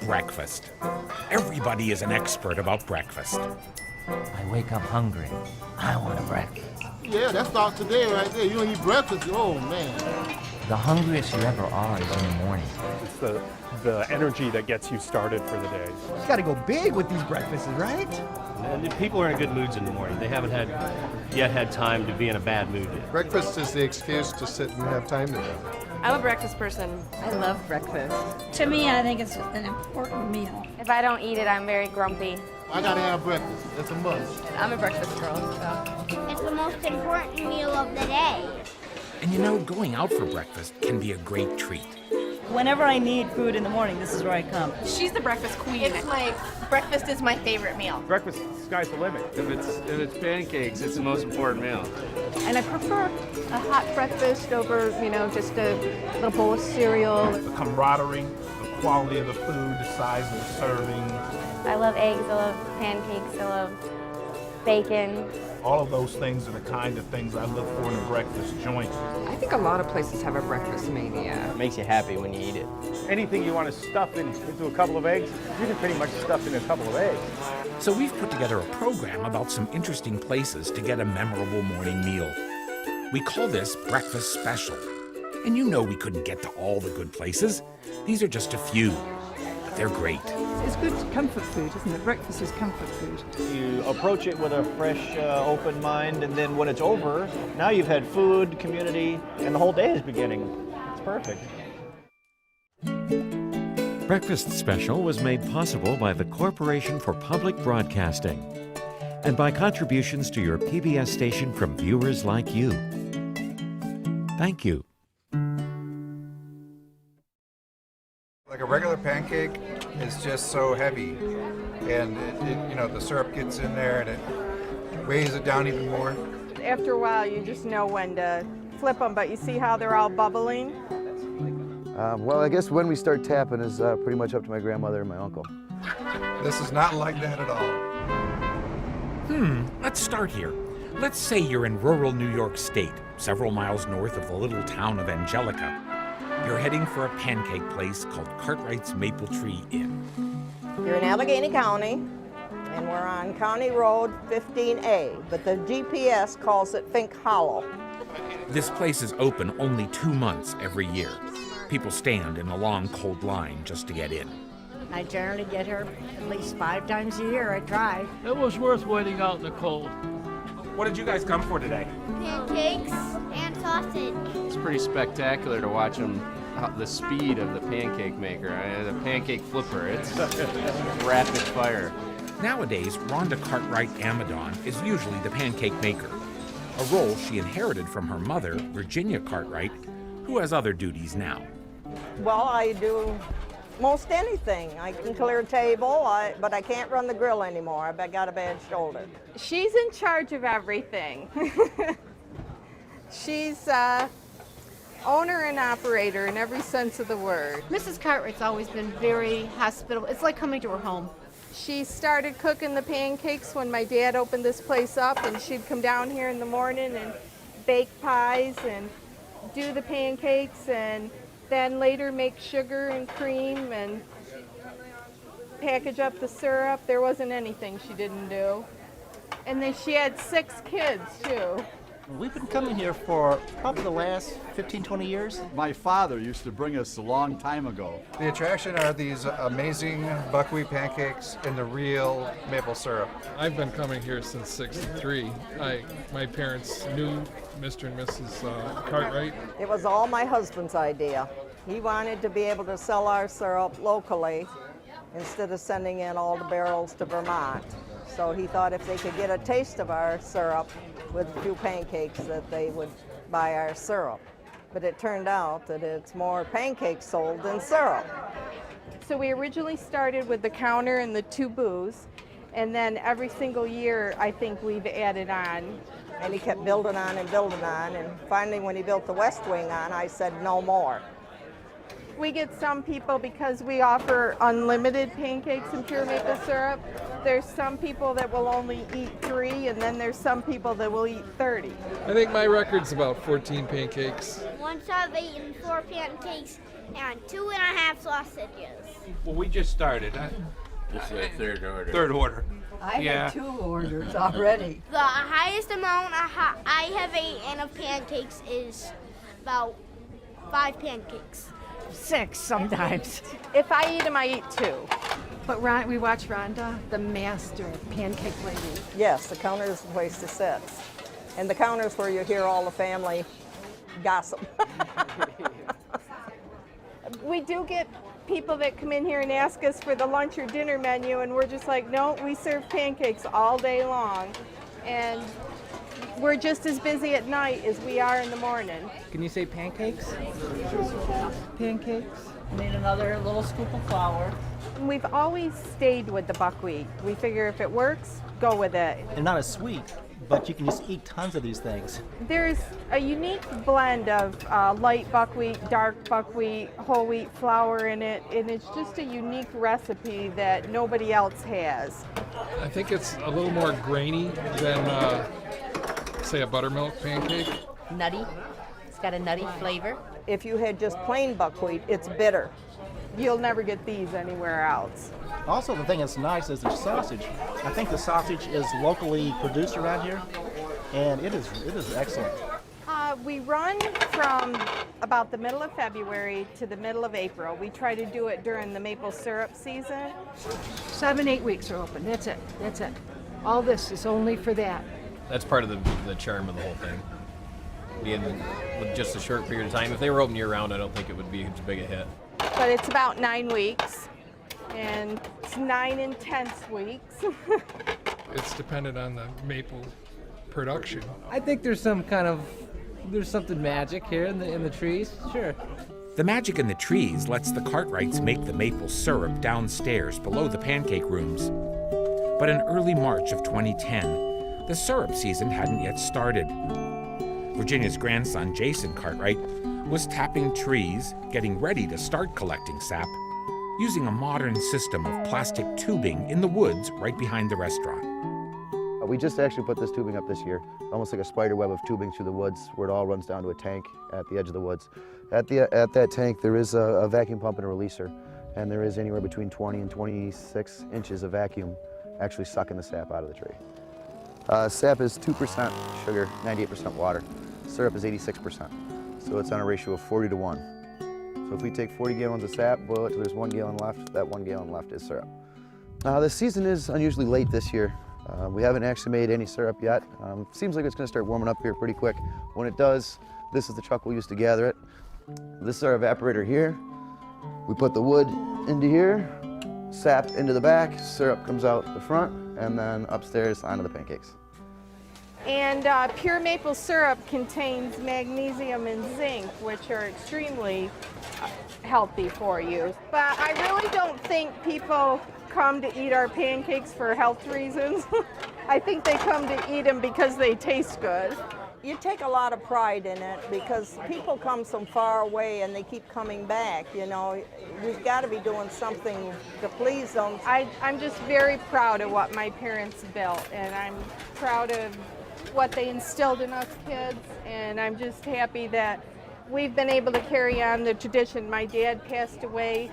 Breakfast. Everybody is an expert about breakfast. I wake up hungry. I want a breakfast. Yeah, that starts today right there. You don't eat breakfast, oh man. The hungriest you ever are is in the morning. It's the energy that gets you started for the day. You gotta go big with these breakfasts, right? And people are in good moods in the morning. They haven't yet had time to be in a bad mood yet. Breakfast is the excuse to sit and have time together. I'm a breakfast person. I love breakfast. To me, I think it's an important meal. If I don't eat it, I'm very grumpy. I gotta have breakfast. It's a must. I'm a breakfast girl, so. It's the most important meal of the day. And you know, going out for breakfast can be a great treat. Whenever I need food in the morning, this is where I come. She's the breakfast queen. Breakfast is my favorite meal. Breakfast, sky's the limit. If it's pancakes, it's the most important meal. And I prefer a hot breakfast over, just a little bowl of cereal. The camaraderie, the quality of the food, the size of the serving. I love eggs, I love pancakes, I love bacon. All of those things are the kind of things I look for in a breakfast joint. I think a lot of places have a breakfast mania. It makes you happy when you eat it. Anything you want to stuff into a couple of eggs, you can pretty much stuff in a couple of eggs. So we've put together a program about some interesting places to get a memorable morning meal. We call this Breakfast Special. And you know we couldn't get to all the good places. These are just a few, but they're great. It's good comfort food, isn't it? Breakfast is comfort food. You approach it with a fresh, open mind, and then when it's over, now you've had food, community, and the whole day is beginning. It's perfect. Breakfast Special was made possible by the Corporation for Public Broadcasting and by contributions to your PBS station from viewers like you. Thank you. Like a regular pancake is just so heavy, and the syrup gets in there and it weighs it down even more. After a while, you just know when to flip them, but you see how they're all bubbling? Well, I guess when we start tapping is pretty much up to my grandmother and my uncle. This is not like that at all. Let's start here. Let's say you're in rural New York State, several miles north of the little town of Angelica. You're heading for a pancake place called Cartwright's Maple Tree Inn. You're in Allegheny County, and we're on County Road 15A, but the GPS calls it Fink Hollow. This place is open only 2 months every year. People stand in a long, cold line just to get in. I generally get here at least 5 times a year. I try. It was worth waiting out in the cold. What did you guys come for today? Pancakes and sausage. It's pretty spectacular to watch the speed of the pancake maker. The pancake flipper, it's rapid fire. Nowadays, Rhonda Cartwright Amadon is usually the pancake maker, a role she inherited from her mother, Virginia Cartwright, who has other duties now. Well, I do most anything. I can clear a table, but I can't run the grill anymore. I got a bad shoulder. She's in charge of everything. She's owner and operator in every sense of the word. Mrs. Cartwright's always been very hospitable. It's like coming to her home. She started cooking the pancakes when my dad opened this place up, and she'd come down here in the morning and bake pies and do the pancakes, and then later make sugar and cream and package up the syrup. There wasn't anything she didn't do. And then she had 6 kids too. We've been coming here for probably the last 15, 20 years. My father used to bring us a long time ago. The attraction are these amazing buckwheat pancakes and the real maple syrup. I've been coming here since '63. My parents knew Mr. and Mrs. Cartwright. It was all my husband's idea. He wanted to be able to sell our syrup locally instead of sending in all the barrels to Vermont. So he thought if they could get a taste of our syrup with a few pancakes that they would buy our syrup. But it turned out that it's more pancakes sold than syrup. So we originally started with the counter and the 2 booths, and then every single year I think we've added on. And he kept building on and building on, and finally when he built the West Wing on, I said no more. We get some people, because we offer unlimited pancakes and pure maple syrup, there's some people that will only eat 3, and then there's some people that will eat 30. I think my record's about 14 pancakes. Once I've eaten 4 pancakes and 2.5 sausages. Well, we just started. This is the third order. Third order. I Yeah. have 2 orders already. The highest amount I have eaten of pancakes is about 5 pancakes. 6 sometimes. If I eat them, I eat 2. But we watch Rhonda, the master pancake lady. Yes, the counter is the place to sit. And the counter is where you hear all the family gossip. We do get people that come in here and ask us for the lunch or dinner menu, and we're just like, no, we serve pancakes all day long. And we're just as busy at night as we are in the morning. Can you say pancakes? Pancakes. Need another little scoop of flour. We've always stayed with the buckwheat. We figure if it works, go with it. They're not as sweet, but you can just eat tons of these things. There's a unique blend of light buckwheat, dark buckwheat, whole wheat flour in it, and it's just a unique recipe that nobody else has. I think it's a little more grainy than, say, a buttermilk pancake. Nutty. It's got a nutty flavor. If you had just plain buckwheat, it's bitter. You'll never get these anywhere else. Also, the thing that's nice is their sausage. I think the sausage is locally produced around here, and it is excellent. We run from about the middle of February to the middle of April. We try to do it during the maple syrup season. 7-8 weeks are open. That's it. All this is only for that. That's part of the charm of the whole thing. Being with just a short period of time. If they were open year-round, I don't think it would be as big a hit. But it's about 9 weeks, and it's 9 intense weeks. It's dependent on the maple production. I think there's something magic here in the trees. Sure. The magic in the trees lets the Cartwrights make the maple syrup downstairs below the pancake rooms. But in early March of 2010, the syrup season hadn't yet started. Virginia's grandson, Jason Cartwright, was tapping trees, getting ready to start collecting sap, using a modern system of plastic tubing in the woods right behind the restaurant. We just actually put this tubing up this year, almost like a spider web of tubing through the woods where it all runs down to a tank at the edge of the woods. At that tank, there is a vacuum pump and a releaser, and there is anywhere between 20 and 26 inches of vacuum actually sucking the sap out of the tree. Sap is 2% sugar, 98% water. Syrup is 86%. So it's on a ratio of 40 to 1. So if we take 40 gallons of sap, boil it till there's 1 gallon left, that 1 gallon left is syrup. The season is unusually late this year. We haven't actually made any syrup yet. Seems like it's going to start warming up here pretty quick. When it does, this is the truck we'll use to gather it. This is our evaporator here. We put the wood into here, sap into the back, syrup comes out the front, and then upstairs onto the pancakes. And pure maple syrup contains magnesium and zinc, which are extremely healthy for you. But I really don't think people come to eat our pancakes for health reasons. I think they come to eat them because they taste good. You take a lot of pride in it because people come from far away and they keep coming back. You know, we've got to be doing something to please them. I'm just very proud of what my parents built, and I'm proud of what they instilled in us kids, and I'm just happy that we've been able to carry on the tradition. My dad passed away,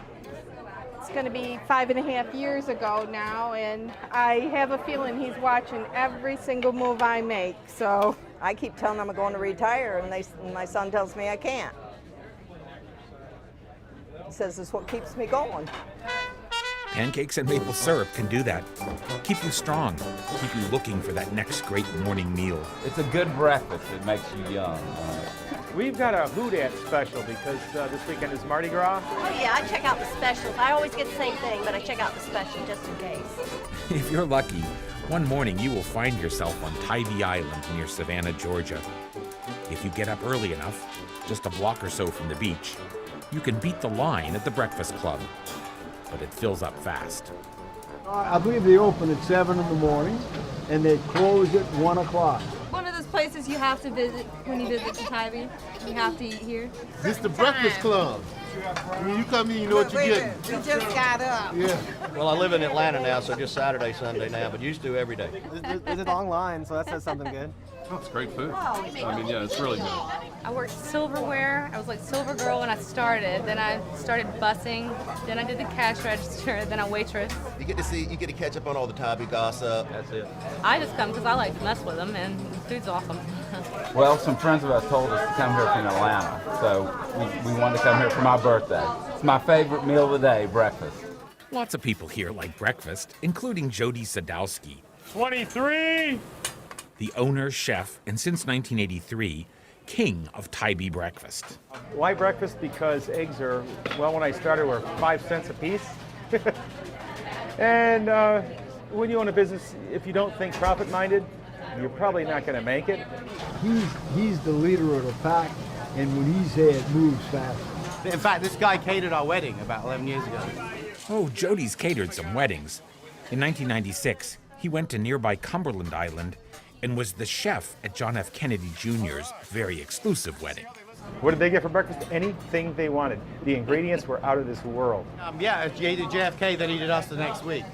it's going to be 5.5 years ago now, and I have a feeling he's watching every single move I make. So I keep telling them I'm going to retire, and my son tells me I can't. He says it's what keeps me going. Pancakes and maple syrup can do that. Keep you strong, keep you looking for that next great morning meal. It's a good breakfast. It makes you young. We've got a Houdat special because this weekend is Mardi Gras. Oh yeah, I check out the specials. I always get the same thing, but I check out the special just in case. If you're lucky, one morning you will find yourself on Tybee Island near Savannah, Georgia. If you get up early enough, just a block or so from the beach, you can beat the line at the Breakfast Club. But it fills up fast. I believe they open at 7 in the morning and they close at 1 o'clock. One of those places you have to visit when you visit Tybee. You have to eat here. This is the Breakfast Club. When you come in, you know what you're getting. We just got up. Yeah. Well, I live in Atlanta now, so just Saturday, Sunday now, but used to every day. There's a long line, so that says something good. Oh, it's great food. I mean, yeah, it's really good. I worked silverware. I was like silver girl when I started. Then I started bussing. Then I did the cash register. Then I waitress. You get to catch up on all the Tybee gossip. That's it. I just come because I like to mess with them, and the food's awesome. Well, some friends of ours told us to come here from Atlanta, so we wanted to come here for my birthday. It's my favorite meal of the day, breakfast. Lots of people here like breakfast, including Jody Sadowski, 23! the owner, chef, and since 1983, king of Tybee breakfast. Why breakfast? Because eggs are, well, when I started, were 5 cents a piece. And when you own a business, if you don't think profit-minded, you're probably not going to make it. He's the leader of the pack, and when he's there, it moves fast. In fact, this guy catered our wedding about 11 years ago. Oh, Jody's catered some weddings. In 1996, he went to nearby Cumberland Island and was the chef at John F. Kennedy Jr.'s very exclusive wedding. What did they get for breakfast? Anything they wanted. The ingredients were out of this world. Yeah, if you ate at JFK, then eat at us the next week.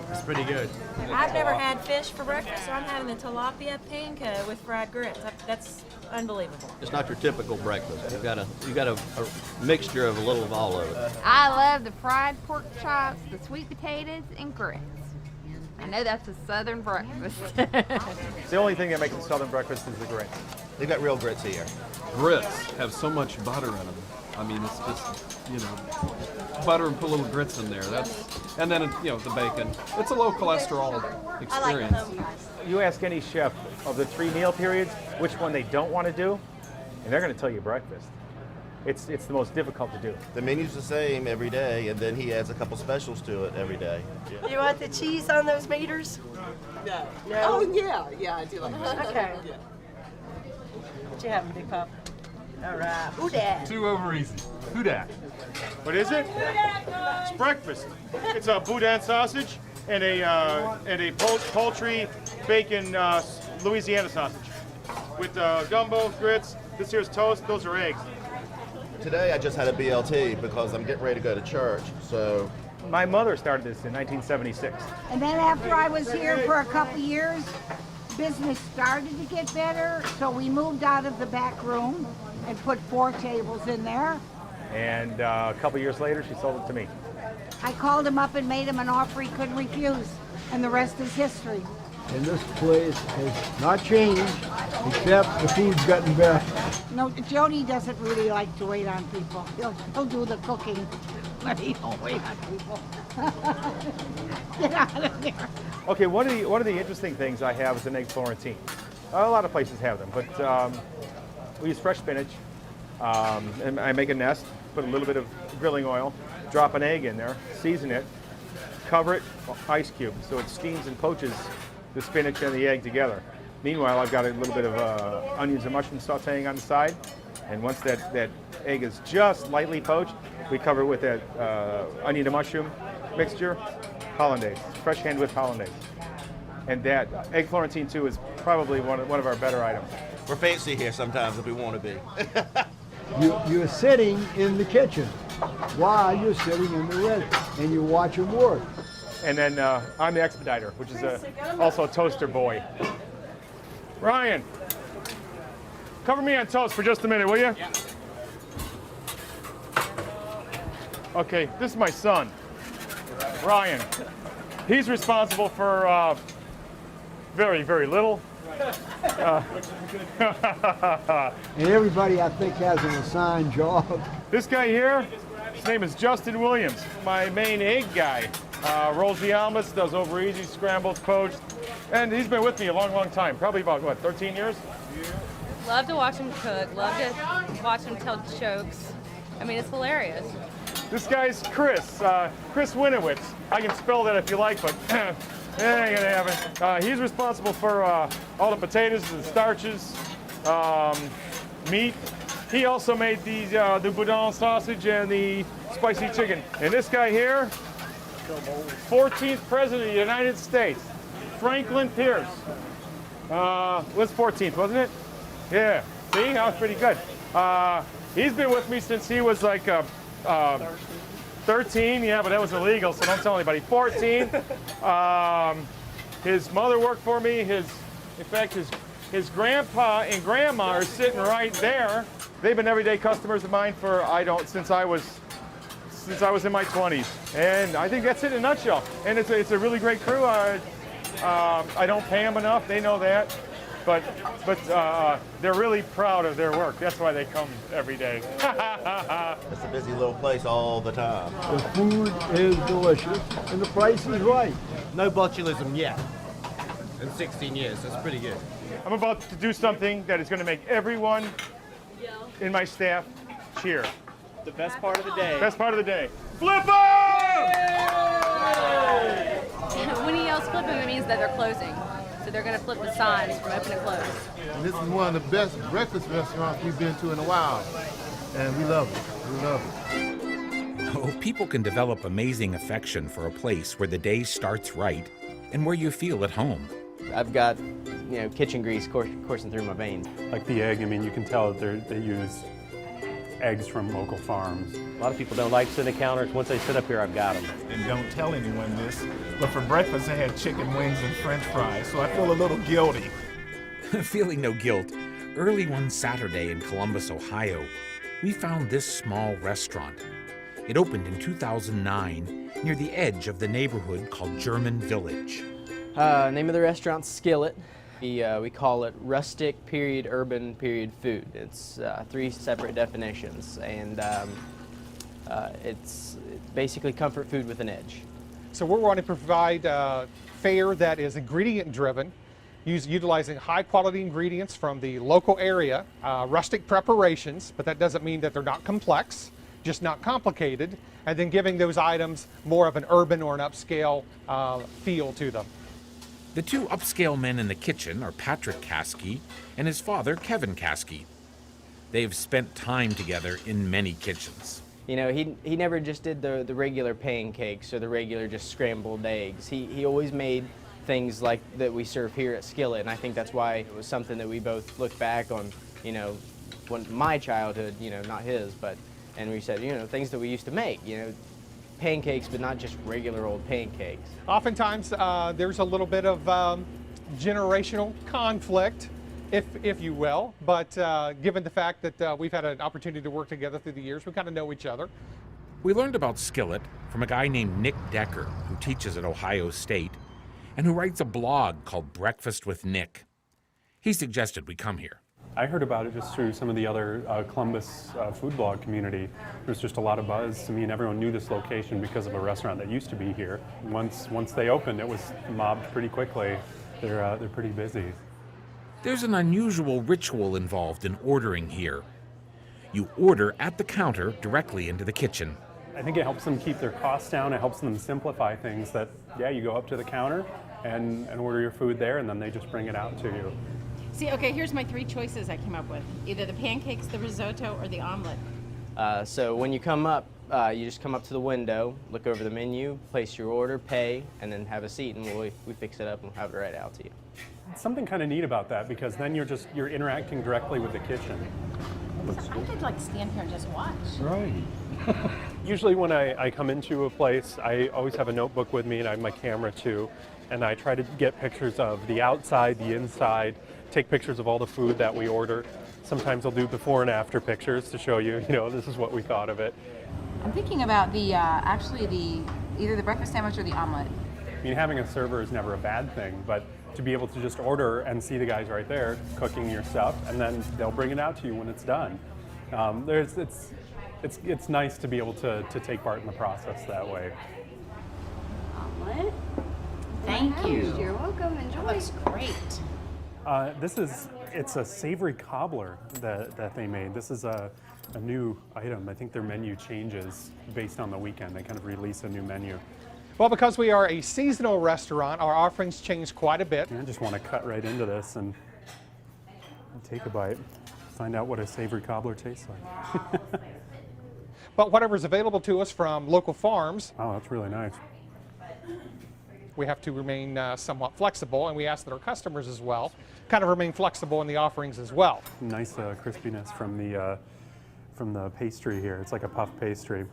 It's pretty good. I've never had fish for breakfast, so I'm having the tilapia panko with fried grits. That's unbelievable. It's not your typical breakfast. You've got a mixture of a little of all of it. I love the fried pork chops, the sweet potatoes, and grits. I know that's a southern breakfast. The only thing that makes a southern breakfast is the grits. They've got real grits here. Grits have so much butter in them. I mean, it's just, butter and put little grits in there. And then, the bacon. It's a low cholesterol experience. You ask any chef of the 3 meal periods which one they don't want to do, and they're going to tell you breakfast. It's the most difficult to do. The menu's the same every day, and then he adds a couple specials to it every day. Yeah. You want the cheese on those meters? No. No? Oh, yeah, I do like that. Okay. Yeah. What you having, Big Pop? All right. Who dat? Too over easy. Who dat? What is it? It's breakfast. It's a boudin sausage and a poultry bacon Louisiana sausage with gumbo, grits. This here's toast. Those are eggs. Today I just had a BLT because I'm getting ready to go to church, so. My mother started this in 1976. And then after I was here for a couple years, business started to get better, so we moved out of the back room and put 4 tables in there. And a couple years later, she sold it to me. I called him up and made him an offer he couldn't refuse, and the rest is history. And this place has not changed, except the food's gotten better. No, Jody doesn't really like to wait on people. He'll do the cooking, but he don't wait on people. Get out of there. Okay, one of the interesting things I have is an egg Florentine. A lot of places have them, but we use fresh spinach, and I make a nest, put a little bit of grilling oil, drop an egg in there, season it, cover it, ice cube, so it steams and poaches the spinach and the egg together. Meanwhile, I've got a little bit of onions and mushrooms sauteing on the side, and once that egg is just lightly poached, we cover it with that onion and mushroom mixture, hollandaise, fresh hand-whipped hollandaise. And that egg Florentine, too, is probably one of our better items. We're fancy here sometimes if we want to be. You're sitting in the kitchen while you're sitting in the red, and you watch them work. And then I'm the expediter, which is also a toaster boy. Ryan, cover me on toast for just a minute, will you? Yeah. Okay, this is my son, Ryan. He's responsible for very, very little. And everybody, I think, has an assigned job. This guy here, his name is Justin Williams, my main egg guy. Rolls the omelets, does over easy, scrambles, poached, and he's been with me a long, long time. Probably about, 13 years? Love to watch him cook. Love to watch him tell jokes. I mean, it's hilarious. This guy's Chris Winowitz. I can spell that if you like, but ain't gonna happen. He's responsible for all the potatoes and starches, meat. He also made the boudin sausage and the spicy chicken. And this guy here, 14th President of the United States, Franklin Pierce. Was 14th, wasn't it? Yeah. See, that was pretty good. He's been with me since he was like 13. Yeah, but that was illegal, so don't tell anybody. 14. His mother worked for me. In fact, his His grandpa and grandma are sitting right there. They've been everyday customers of mine for since I was in my 20s, and I think that's it in a nutshell. And it's a really great crew. I don't pay them enough. They know that, but they're really proud of their work. That's why they come every day. It's a busy little place all the time. The food is delicious and the price is right. No botulism yet. In 16 years, that's pretty good. I'm about to do something that is going to make everyone in my staff cheer. The best part of the day. Best part of the day. Flip 'em! When he yells flip 'em, it means that they're closing. So they're going to flip the signs from open and close. And this is one of the best breakfast restaurants we've been to in a while. And we love it. We love it. Oh, people can develop amazing affection for a place where the day starts right and where you feel at home. I've got, kitchen grease coursing through my veins. Like the egg, I mean, you can tell that they use eggs from local farms. A lot of people don't like sitting at counters. Once they sit up here, I've got them. And don't tell anyone this, but for breakfast I had chicken wings and French fries, so I feel a little guilty. Feeling no guilt, early one Saturday in Columbus, Ohio, we found this small restaurant. It opened in 2009 near the edge of the neighborhood called German Village. Name of the restaurant's Skillet. We call it rustic period urban period food. It's 3 separate definitions, and it's basically comfort food with an edge. So we're wanting to provide fare that is ingredient driven, utilizing high quality ingredients from the local area, rustic preparations, but that doesn't mean that they're not complex, just not complicated, and then giving those items more of an urban or an upscale feel to them. The 2 upscale men in the kitchen are Patrick Caskey and his father, Kevin Caskey. They've spent time together in many kitchens. He never just did the regular pancakes or the regular just scrambled eggs. He always made things like that we serve here at Skillet, and I think that's why it was something that we both look back on, when my childhood, not his, and we said, things that we used to make, pancakes, but not just regular old pancakes. Oftentimes, there's a little bit of generational conflict, if you will, but given the fact that we've had an opportunity to work together through the years, we kind of know each other. We learned about Skillet from a guy named Nick Decker, who teaches at Ohio State and who writes a blog called Breakfast with Nick. He suggested we come here. I heard about it just through some of the other Columbus food blog community. There's just a lot of buzz. I mean, everyone knew this location because of a restaurant that used to be here. Once they opened, it was mobbed pretty quickly. They're pretty busy. There's an unusual ritual involved in ordering here. You order at the counter directly into the kitchen. I think it helps them keep their costs down. It helps them simplify things that, you go up to the counter and order your food there, and then they just bring it out to you. See, okay, here's my 3 choices I came up with. Either the pancakes, the risotto, or the omelet. So when you come up, you just come up to the window, look over the menu, place your order, pay, and then have a seat, and we fix it up and we'll have it right out to you. Something kind of neat about that, because then you're interacting directly with the kitchen. I could stand here and just watch. Right. Usually when I come into a place, I always have a notebook with me and I have my camera too, and I try to get pictures of the outside, the inside, take pictures of all the food that we order. Sometimes I'll do before and after pictures to show you, this is what we thought of it. I'm thinking about either the breakfast sandwich or the omelet. I mean, having a server is never a bad thing, but to be able to just order and see the guys right there cooking your stuff, and then they'll bring it out to you when it's done. It's nice to be able to take part in the process that way. Omelet. Thank you. You're welcome. Enjoy. That looks great. It's a savory cobbler that they made. This is a new item. I think their menu changes based on the weekend. They kind of release a new menu. Well, because we are a seasonal restaurant, our offerings change quite a bit. I just want to cut right into this and take a bite, find out what a savory cobbler tastes like. But whatever's available to us from local farms. Oh, that's really nice. We have to remain somewhat flexible, and we ask that our customers as well kind of remain flexible in the offerings as well. Nice crispiness from the pastry here. It's like a puff pastry.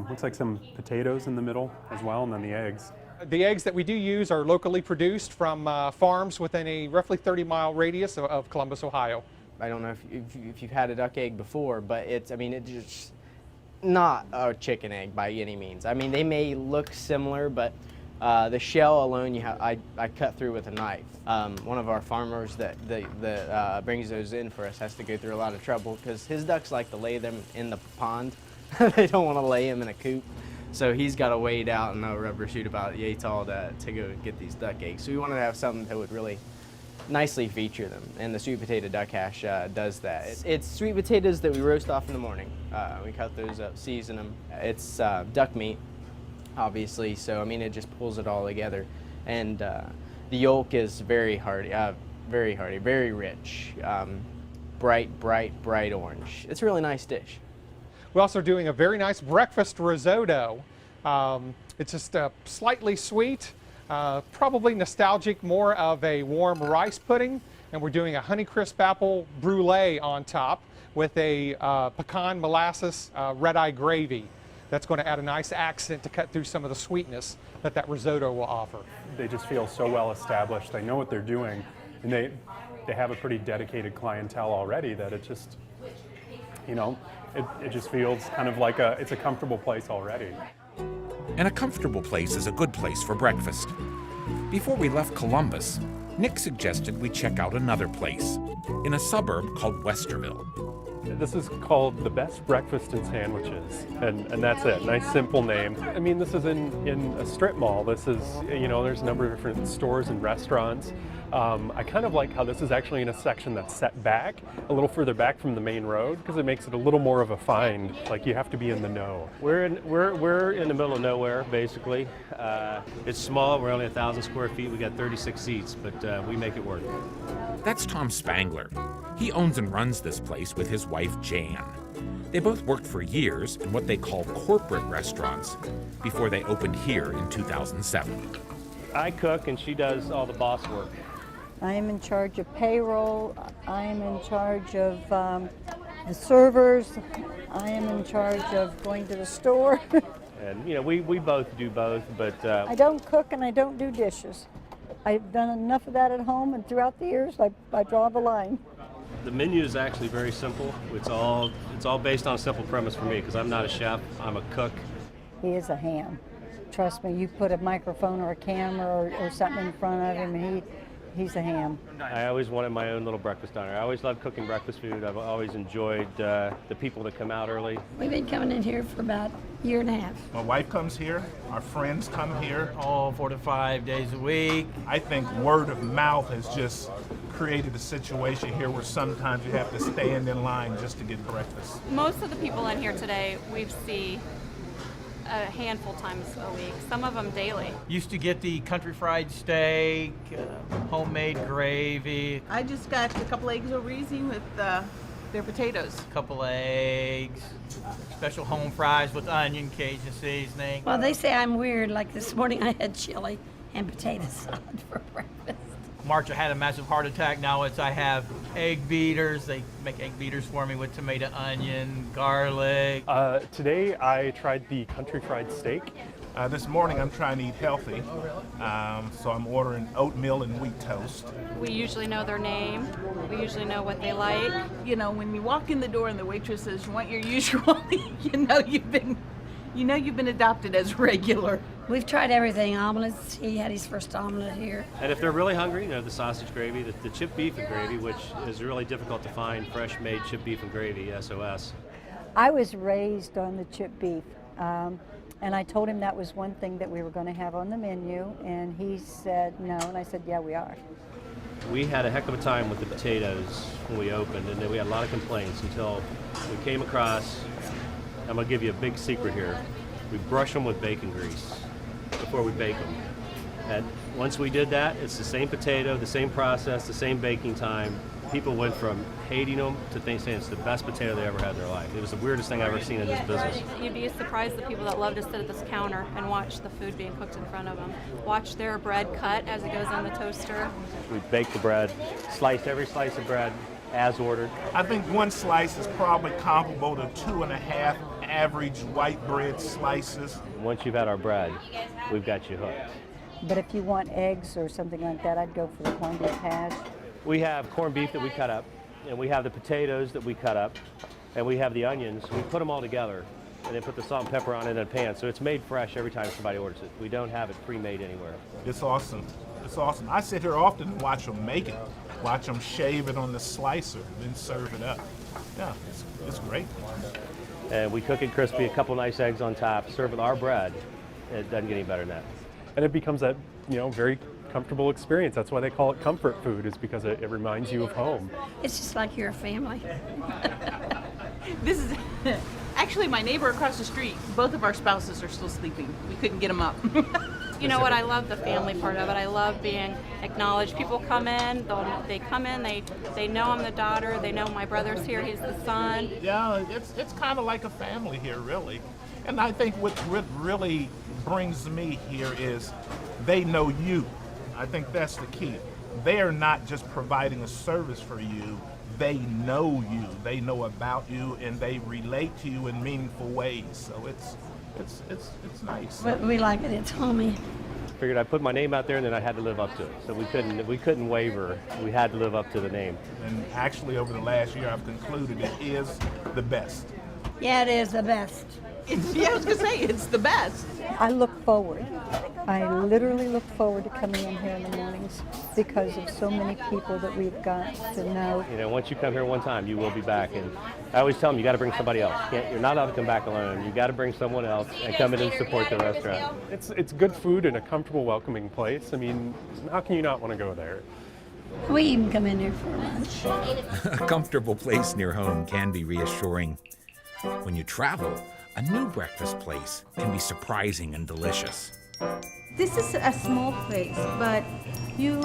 Looks like some potatoes in the middle as well, and then the eggs. The eggs that we do use are locally produced from farms within a roughly 30-mile radius of Columbus, Ohio. I don't know if you've had a duck egg before, but it's just not a chicken egg by any means. I mean, they may look similar, but the shell alone, I cut through with a knife. One of our farmers that brings those in for us has to go through a lot of trouble because his ducks like to lay them in the pond. They don't want to lay them in a coop. So he's got to wade out in a rubber chute about yay tall to go get these duck eggs. So we wanted to have something that would really nicely feature them, and the sweet potato duck hash does that. It's sweet potatoes that we roast off in the morning. We cut those up, season them. It's duck meat, obviously, so I mean it just pulls it all together. And the yolk is very hearty, very rich, bright orange. It's a really nice dish. We're also doing a very nice breakfast risotto. It's just slightly sweet, probably nostalgic, more of a warm rice pudding, and we're doing a Honeycrisp apple brulee on top with a pecan molasses red-eye gravy. That's going to add a nice accent to cut through some of the sweetness that risotto will offer. They just feel so well established. They know what they're doing, and they have a pretty dedicated clientele already that it just, you know, it just feels kind of like it's a comfortable place already. And a comfortable place is a good place for breakfast. Before we left Columbus, Nick suggested we check out another place in a suburb called Westerville. This is called the Best Breakfast and Sandwiches, and that's it. Nice, simple name. I mean, this is in a strip mall. This is, you know, there's a number of different stores and restaurants. I kind of like how this is actually in a section that's set back, a little further back from the main road, because it makes it a little more of a find. Like, you have to be in the know. We're in the middle of nowhere, basically. It's small. We're only 1,000 square feet. We got 36 seats, but we make it work. That's Tom Spangler. He owns and runs this place with his wife, Jan. They both worked for years in what they call corporate restaurants before they opened here in 2007. I cook and she does all the boss work. I am in charge of payroll. I am in charge of the servers. I am in charge of going to the store. And you know, we both do both, but I don't cook and I don't do dishes. I've done enough of that at home, and throughout the years I draw the line. the menu is actually very simple. It's all based on a simple premise for me because I'm not a chef. I'm a cook. He is a ham. Trust me, you put a microphone or a camera or something in front of him, and he's a ham. I always wanted my own little breakfast diner. I always loved cooking breakfast food. I've always enjoyed the people that come out early. We've been coming in here for about a year and a half. My wife comes here. Our friends come here. All 4 to 5 days a week. I think word of mouth has just created a situation here where sometimes you have to stand in line just to get breakfast. Most of the people in here today we've seen a handful times a week, some of them daily. Used to get the country fried steak, homemade gravy. I just got a couple eggs over easy with their potatoes. A couple eggs, special home fries with onion, Cajun seasoning. Well, they say I'm weird. Like this morning I had chili and potato salad for breakfast. March I had a massive heart attack. Now I have egg beaters. They make egg beaters for me with tomato, onion, garlic. Today I tried the country fried steak. This morning I'm trying to eat healthy, so I'm ordering oatmeal and wheat toast. We usually know their name. We usually know what they like. You know, when you walk in the door and the waitress says, "You want your usual?" you know you've been adopted as regular. We've tried everything. Omelets. He had his first omelet here. And if they're really hungry, the sausage gravy, the chipped beef and gravy, which is really difficult to find, fresh made chipped beef and gravy, SOS. I was raised on the chipped beef, and I told him that was one thing that we were going to have on the menu, and he said no, and I said, yeah, we are. We had a heck of a time with the potatoes when we opened, and then we had a lot of complaints until we came across, I'm going to give you a big secret here, we brush them with bacon grease before we bake them. And once we did that, it's the same potato, the same process, the same baking time. People went from hating them to saying it's the best potato they ever had in their life. It was the weirdest thing I've ever seen in this business. You'd be surprised the people that love to sit at this counter and watch the food being cooked in front of them. Watch their bread cut as it goes on the toaster. We baked the bread, sliced every slice of bread as ordered. I think one slice is probably comparable to 2.5 average white bread slices. Once you've had our bread, we've got you hooked. But if you want eggs or something like that, I'd go for the corned beef hash. We have corned beef that we cut up, and we have the potatoes that we cut up, and we have the onions. We put them all together and then put the salt and pepper on it in a pan. So it's made fresh every time somebody orders it. We don't have it pre-made anywhere. It's awesome. It's awesome. I sit here often and watch them make it. Watch them shave it on the slicer, then serve it up. Yeah, it's great. And we cook it crispy, a couple nice eggs on top, serve with our bread. It doesn't get any better than that. And it becomes that, very comfortable experience. That's why they call it comfort food, is because it reminds you of home. It's just like you're a family. This is actually my neighbor across the street. Both of our spouses are still sleeping. We couldn't get them up. You know what? I love the family part of it. I love being acknowledged. People come in, they come in, they know I'm the daughter, they know my brother's here, he's the son. Yeah, it's kind of like a family here, really. And I think what really brings me here is they know you. I think that's the key. They are not just providing a service for you. They know you. They know about you, and they relate to you in meaningful ways. So it's nice. But we like it. It's homey. Figured I'd put my name out there, and then I had to live up to it. So we couldn't waver. We had to live up to the name. And actually, over the last year, I've concluded it is the best. Yeah, it is the best. Yeah, I was going to say, it's the best. I look forward. I literally look forward to coming in here in the mornings because of so many people that we've got to know. Once you come here one time, you will be back. And I always tell them, you got to bring somebody else. You're not allowed to come back alone. You got to bring someone else and come in and support the restaurant. It's good food and a comfortable, welcoming place. I mean, how can you not want to go there? We even come in here for lunch. A comfortable place near home can be reassuring. When you travel, a new breakfast place can be surprising and delicious. This is a small place, but you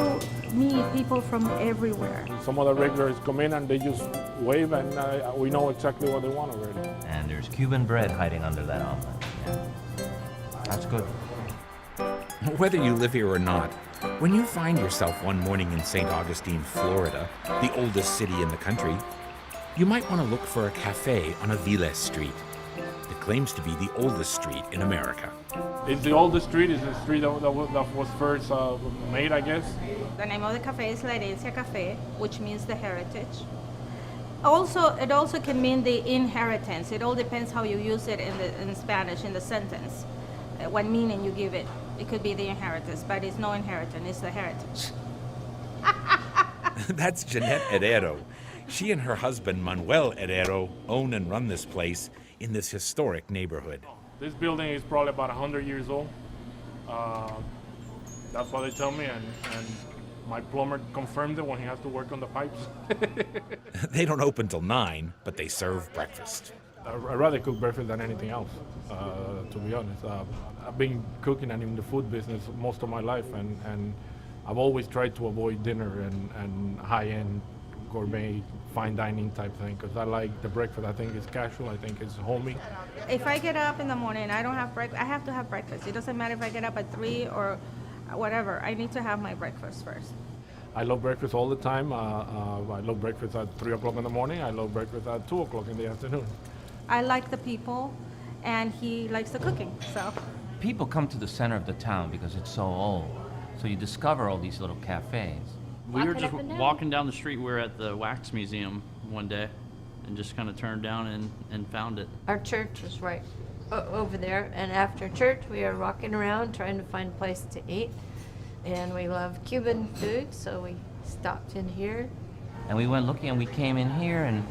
meet people from everywhere. Some of the regulars come in and they just wave, and we know exactly what they want already. And there's Cuban bread hiding under that omelet. Yeah. That's good. Whether you live here or not, when you find yourself one morning in St. Augustine, Florida, the oldest city in the country, you might want to look for a cafe on Aviles Street. It claims to be the oldest street in America. It's the oldest street. It's the street that was first made, I guess. The name of the cafe is La Herencia Café, which means the heritage. It also can mean the inheritance. It all depends how you use it in Spanish in the sentence. What meaning you give it. It could be the inheritance, but it's no inheritance, it's the heritage. That's Jeanette Herrero. She and her husband, Manuel Herrero, own and run this place in this historic neighborhood. This building is probably about 100 years old. That's what they tell me, and my plumber confirmed it when he has to work on the pipes. They don't open till 9, but they serve breakfast. I'd rather cook breakfast than anything else, to be honest. I've been cooking and in the food business most of my life, and I've always tried to avoid dinner and high-end gourmet, fine dining type thing, because I like the breakfast. I think it's casual, I think it's homey. If I get up in the morning, I don't have breakfast, I have to have breakfast. It doesn't matter if I get up at 3 or whatever. I need to have my breakfast first. I love breakfast all the time. I love breakfast at 3 o'clock in the morning. I love breakfast at 2 o'clock in the afternoon. I like the people, and he likes the cooking, so. People come to the center of the town because it's so old. So you discover all these little cafes. We were just walking down the street. We were at the Wax Museum one day and just kind of turned down and found it. Our church was right over there, and after church we were walking around trying to find a place to eat. And we love Cuban food, so we stopped in here. And we went looking, and we came in here, and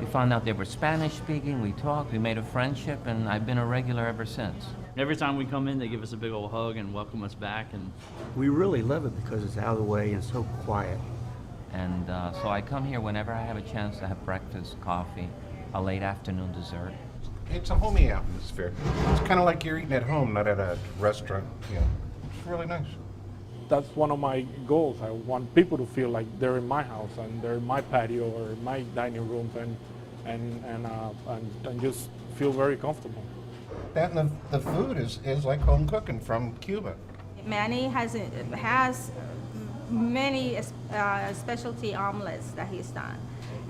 we found out they were Spanish speaking. We talked, we made a friendship, and I've been a regular ever since. Every time we come in, they give us a big old hug and welcome us back. And we really love it because it's out of the way and so quiet. And so I come here whenever I have a chance to have breakfast, coffee, a late afternoon dessert. It's a homey atmosphere. It's kind of like you're eating at home, not at a restaurant. You know, it's really nice. That's one of my goals. I want people to feel like they're in my house and they're in my patio or my dining rooms and just feel very comfortable. That and the food is like home cooking from Cuba. Manny has many specialty omelets that he's done,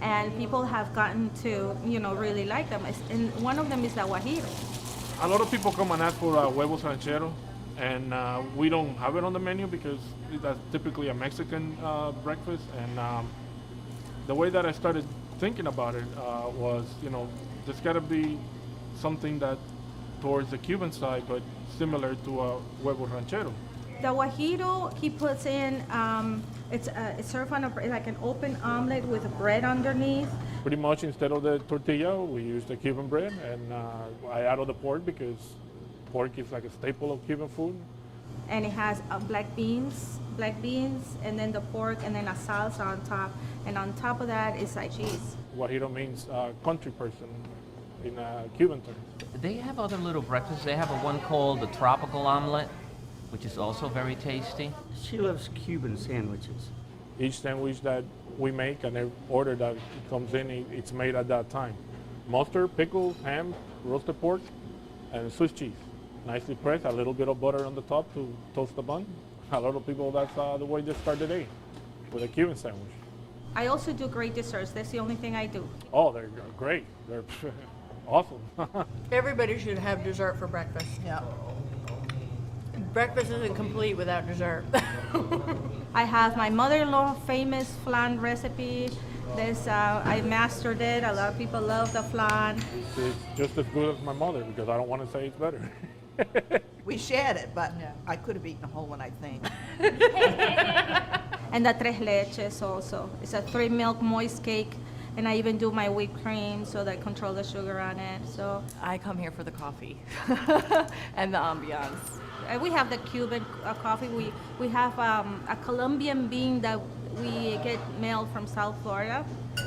and people have gotten to really like them. And one of them is the guajiro. A lot of people come and ask for huevos rancheros, And we don't have it on the menu because that's typically a Mexican breakfast. And the way that I started thinking about it was, there's got to be something that towards the Cuban side, but similar to a huevo ranchero. The guajiro he puts in, it's served on like an open omelet with bread underneath. Pretty much instead of the tortilla, we use the Cuban bread, and I added the pork because pork is like a staple of Cuban food. And it has black beans, and then the pork, and then a salsa on top. And on top of that is like cheese. Guajiro means country person in Cuban terms. They have other little breakfasts. They have one called the tropical omelet, which is also very tasty. She loves Cuban sandwiches. Each sandwich that we make and every order that comes in, it's made at that time. Mustard, pickles, ham, roasted pork, and Swiss cheese. Nicely pressed, a little bit of butter on the top to toast the bun. A lot of people, that's the way they start the day, with a Cuban sandwich. I also do great desserts. That's the only thing I do. Oh, they're great. They're awesome. Everybody should have dessert for breakfast. Yeah. Breakfast isn't complete without dessert. I have my mother-in-law famous flan recipe. I mastered it. A lot of people love the flan. It's just as good as my mother because I don't want to say it's better. We shared it, but I could have eaten a whole one, I think. And the tres leches also. It's a 3-milk moist cake. And I even do my whipped cream so that I control the sugar on it. So I come here for the coffee and the ambiance. We have the Cuban coffee. We have a Colombian bean that we get mailed from South Florida.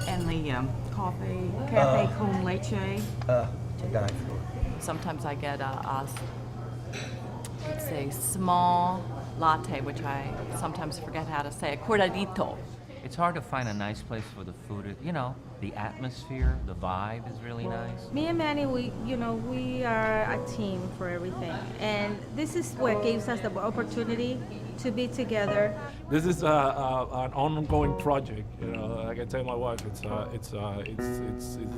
And the coffee, cafe con leche. To die for. Sometimes I get it's a small latte, which I sometimes forget how to say, a cortadito. It's hard to find a nice place for the food. The atmosphere, the vibe is really nice. Me and Manny, we are a team for everything. And this is what gives us the opportunity to be together. This is an ongoing project. Like I tell my wife, it's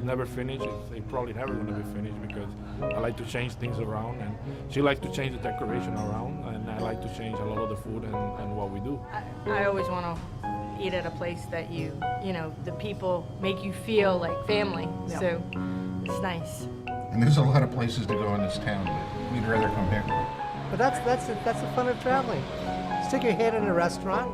never finished. It's probably never going to be finished because I like to change things around, and she likes to change the decoration around, and I like to change a lot of the food and what we do. I always want to eat at a place that the people make you feel like family. Yeah. So it's nice. And there's a lot of places to go in this town, but we'd rather come here. But that's the fun of traveling. Stick your head in a restaurant,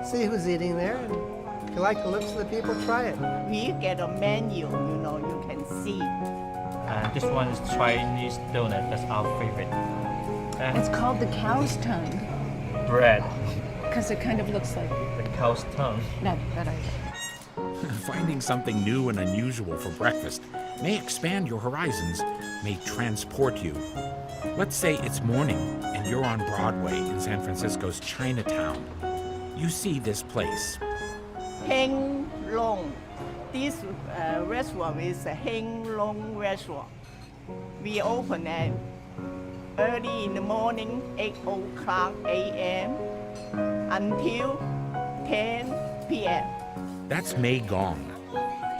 see who's eating there, and if you like the looks of the people, try it. We get a menu, you can see. This one is Chinese donut. That's our favorite. It's called the cow's tongue Bread. because it kind of looks like The cow's tongue. that idea. Finding something new and unusual for breakfast may expand your horizons, may transport you. Let's say it's morning and you're on Broadway in San Francisco's Chinatown. You see this place. Heng Long. This restaurant is a Heng Long restaurant. We open at early in the morning, 8 o'clock a.m. until 10 p.m. That's Mei Gong.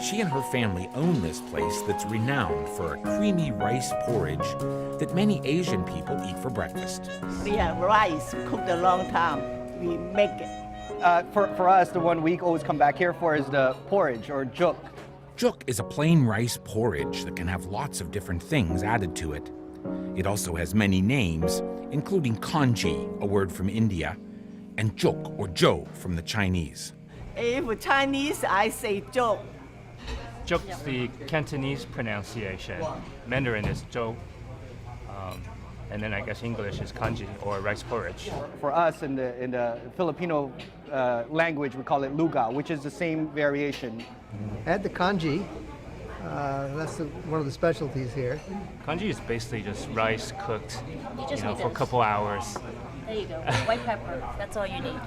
She and her family own this place that's renowned for a creamy rice porridge that many Asian people eat for breakfast. We have rice cooked a long time. We make it. For us, the one we always come back here for is the porridge, or juk. Juk is a plain rice porridge that can have lots of different things added to it. It also has many names, including kanji, a word from India, and juk or zhou from the Chinese. If Chinese, I say zhou. Juk is the Cantonese pronunciation. Mandarin is zhou. And then I guess English is kanji, or rice porridge. For us, in the Filipino language, we call it lugaw, which is the same variation. Add the kanji. That's one of the specialties here. Kanji is basically just rice cooked, just need for a this. couple hours. There you go. White pepper. That's all you need.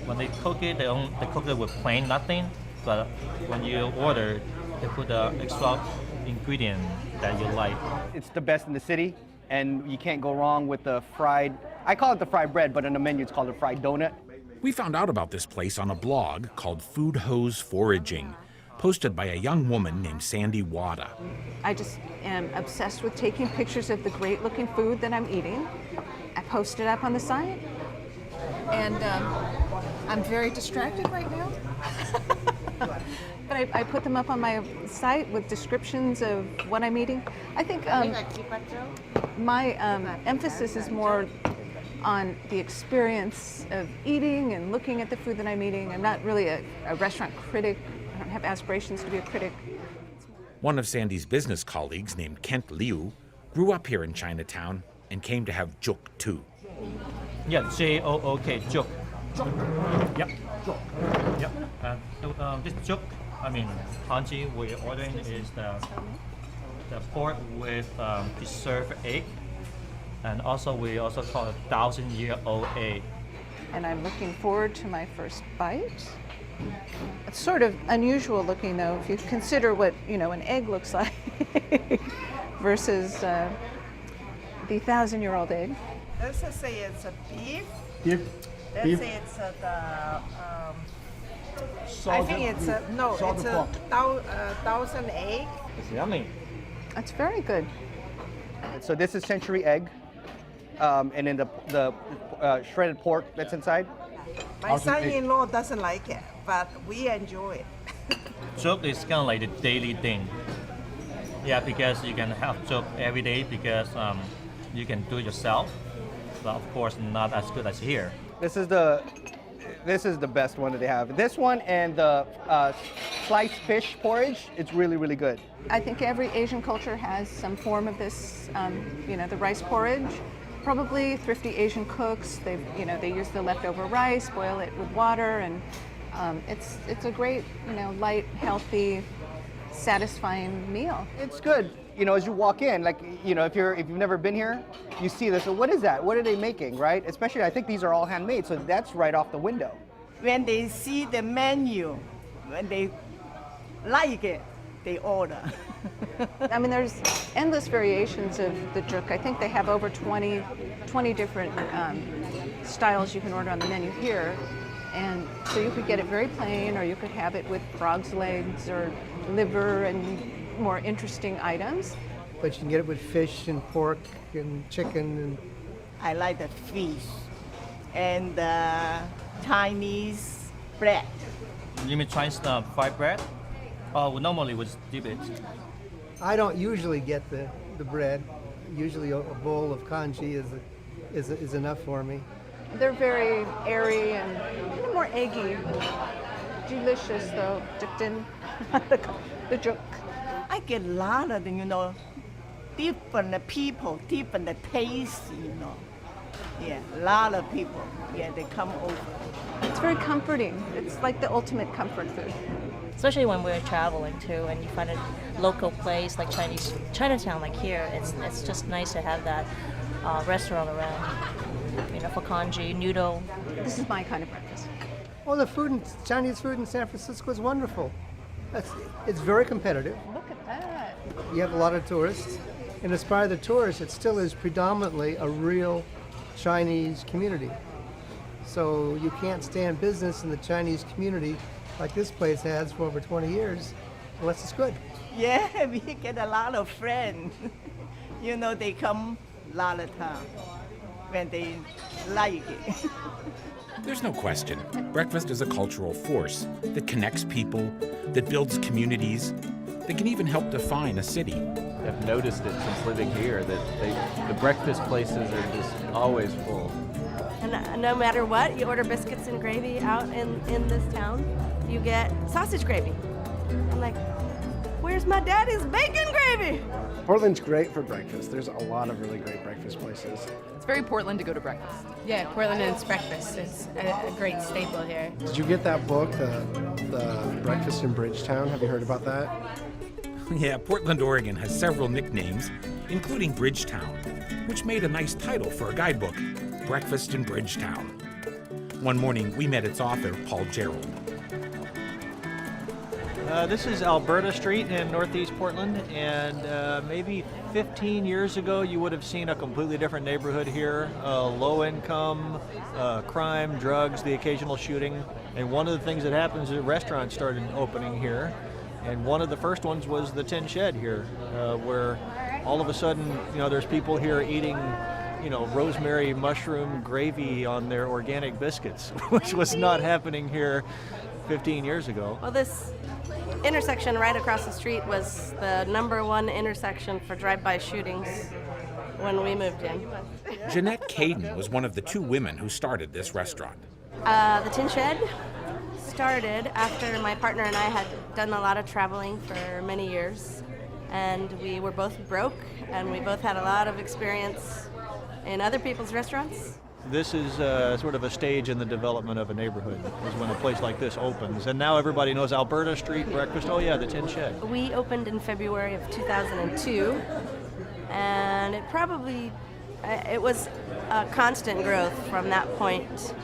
When they cook it, they cook it with plain nothing. But when you order, they put the extra ingredient that you like. It's the best in the city, and you can't go wrong with the fried, I call it the fried bread, but in the menu it's called a fried donut. We found out about this place on a blog called Food Hose Foraging, posted by a young woman named Sandy Wada. I just am obsessed with taking pictures of the great looking food that I'm eating. I post it up on the site. And I'm very distracted right now. But I put them up on my site with descriptions of what I'm eating. I think my emphasis is more on the experience of eating and looking at the food that I'm eating. I'm not really a restaurant critic. I don't have aspirations to be a critic. One of Sandy's business colleagues, named Kent Liu, grew up here in Chinatown and came to have juk too. Yeah, J-O-O-K, juk. Yep. Yep. This juk, congee we're ordering is the pork with preserved egg, and also we also call it 1,000-year-old egg. And I'm looking forward to my first bite. It's sort of unusual looking though, if you consider what an egg looks like versus the 1,000-year-old egg. Let's just say it's a beef. Beef. Let's say it's I think it's a 1,000 egg. It's yummy. That's very good. So this is century egg, and then the shredded pork that's inside. My son-in-law doesn't like it, but we enjoy it. Juk is kind of like the daily thing. Yeah, because you can have juk every day because you can do it yourself. But of course, not as good as here. This is the best one that they have. This one and the sliced fish porridge, it's really, really good. I think every Asian culture has some form of this, the rice porridge. Probably thrifty Asian cooks, they use the leftover rice, boil it with water, and it's a great, light, healthy, satisfying meal. It's good. As you walk in, if you've never been here, you see this. So what is that? What are they making, right? Especially, I think these are all handmade, so that's right off the window. When they see the menu, when they like it, they order. There's endless variations of the juk. I think they have over 20 different styles you can order on the menu here. And so you could get it very plain, or you could have it with frog's legs or liver and more interesting items. But you can get it with fish and pork and chicken. And I like the fish and the Chinese bread. You mean Chinese fried bread? Oh, normally we dip it. I don't usually get the bread. Usually a bowl of congee is enough for me. They're very airy and more eggy. Delicious though, dipped in the juk. I get a lot of, different people, different tastes, Yeah, a lot of people. Yeah, they come over. It's very comforting. It's like the ultimate comfort food. Especially when we're traveling too, and you find a local place like Chinatown, like here. It's just nice to have that restaurant around. For congee, noodle. This is my kind of breakfast. Well, Chinese food in San Francisco is wonderful. It's very competitive. Look at that. You have a lot of tourists, and as far as the tourists, it still is predominantly a real Chinese community. So you can't stay in business in the Chinese community like this place has for over 20 years, unless it's good. Yeah, we get a lot of friends. They come a lot of time when they like it. There's no question. Breakfast is a cultural force that connects people, that builds communities, that can even help define a city. I've noticed it since living here that the breakfast places are just always full. And no matter what, you order biscuits and gravy out in this town, you get sausage gravy. I'm like, where's my daddy's bacon gravy? Portland's great for breakfast. There's a lot of really great breakfast places. It's very Portland to go to breakfast. Yeah, Portland and its breakfast is a great staple here. Did you get that book, the Breakfast in Bridgetown? Have you heard about that? Yeah, Portland, Oregon has several nicknames, including Bridgetown, which made a nice title for a guidebook, Breakfast in Bridgetown. One morning, we met its author, Paul Gerald. This is Alberta Street in Northeast Portland, and maybe 15 years ago you would have seen a completely different neighborhood here. Low income, crime, drugs, the occasional shooting. And one of the things that happens is restaurants started opening here. And one of the first ones was the Tin Shed here, where all of a sudden, there's people here eating, rosemary mushroom gravy on their organic biscuits, which was not happening here 15 years ago. Well, this intersection right across the street was the #1 intersection for drive-by shootings when we moved in. Jeanette Caden was one of the 2 women who started this restaurant. The Tin Shed started after my partner and I had done a lot of traveling for many years, and we were both broke, and we both had a lot of experience in other people's restaurants. This is sort of a stage in the development of a neighborhood, is when a place like this opens. And now everybody knows Alberta Street breakfast. Oh yeah, the Tin Shed. We opened in February of 2002, and it was a constant growth from that point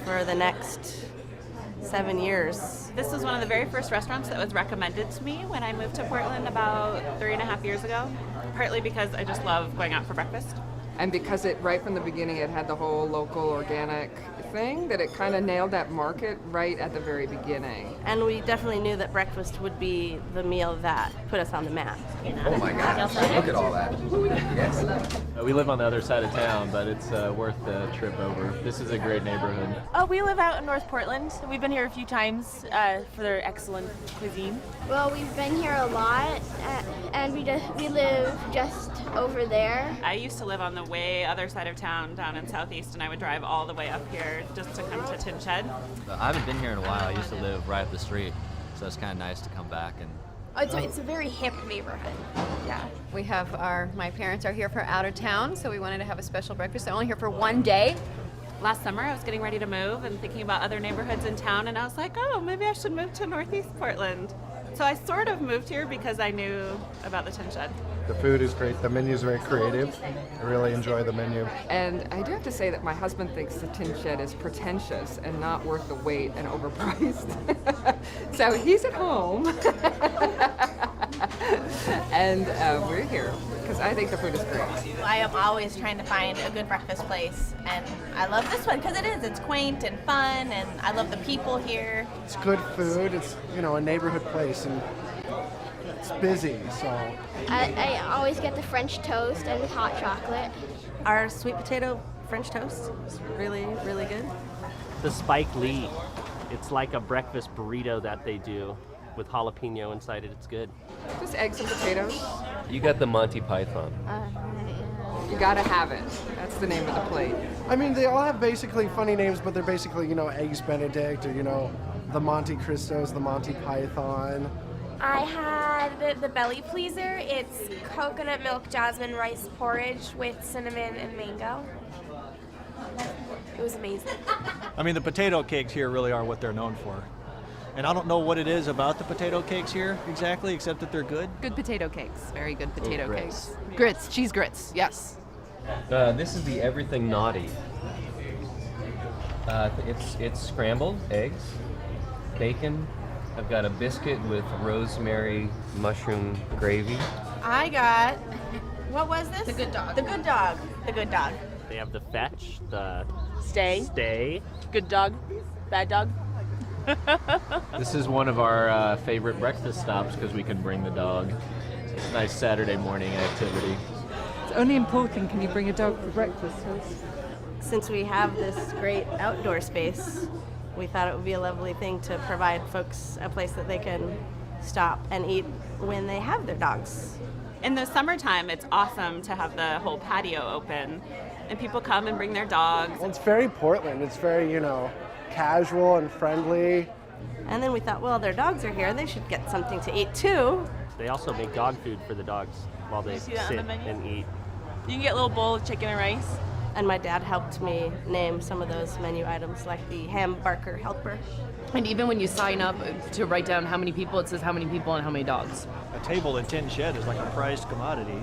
for the next 7 years. This was one of the very first restaurants that was recommended to me when I moved to Portland about 3.5 years ago, partly because I just love going out for breakfast. And because right from the beginning it had the whole local organic thing, that it kind of nailed that market right at the very beginning. And we definitely knew that breakfast would be the meal that put us on the map. Oh my gosh, look at all that. Yes. We live on the other side of town, but it's worth the trip over. This is a great neighborhood. Oh, we live out in North Portland. We've been here a few times for their excellent cuisine. Well, we've been here a lot, and we live just over there. I used to live on the way other side of town down in Southeast, and I would drive all the way up here just to come to Tin Shed. I haven't been here in a while. I used to live right up the street, so it's kind of nice to come back and. It's a very hip neighborhood. Yeah. We have my parents are here for out of town, so we wanted to have a special breakfast. They're only here for one day. Last summer, I was getting ready to move and thinking about other neighborhoods in town, and I was like, oh, maybe I should move to Northeast Portland. So I sort of moved here because I knew about the Tin Shed. The food is great. The menu is very creative. I really enjoy the menu. And I do have to say that my husband thinks the Tin Shed is pretentious and not worth the wait and overpriced. So he's at home. And we're here because I think the food is great. I am always trying to find a good breakfast place, and I love this one because it's quaint and fun, and I love the people here. It's good food. It's a neighborhood place, and it's busy. So I always get the French toast and hot chocolate. Our sweet potato French toast is really, really good. The Spike Lee, it's like a breakfast burrito that they do with jalapeno inside it. It's good. Just eggs and potatoes. You got the Monty Python. You gotta have it. That's the name of the plate. I mean, they all have basically funny names, but they're basically Eggs Benedict or the Monte Cristos, the Monty Python. I had the belly pleaser. It's coconut milk jasmine rice porridge with cinnamon and mango. It was amazing. I mean, the potato cakes here really are what they're known for. And I don't know what it is about the potato cakes here exactly, except that they're good. Good potato cakes. Very good potato grits. cakes. Grits, cheese grits, yes. This is the Everything Naughty. It's scrambled eggs, bacon. I've got a biscuit with rosemary mushroom gravy. I got, what was this? The Good Dog. The Good Dog. The Good Dog. They have the Fetch, the Stay. Good Dog. Bad Dog. This is one of our favorite breakfast stops because we can bring the dog. It's a nice Saturday morning activity. It's only important, can you bring a dog for breakfast? Since we have this great outdoor space, we thought it would be a lovely thing to provide folks a place that they can stop and eat when they have their dogs. In the summertime, it's awesome to have the whole patio open, and people come and bring their dogs. Well, it's very Portland. It's very, casual and friendly. And then we thought, well, their dogs are here. They should get something to eat too. They also make dog food for the dogs while they see that on sit the menu? and eat. You can get a little bowl of chicken and rice. And my dad helped me name some of those menu items, like the ham barker helper. And even when you sign up to write down how many people, it says how many people and how many dogs. A table in Tin Shed is like a prized commodity.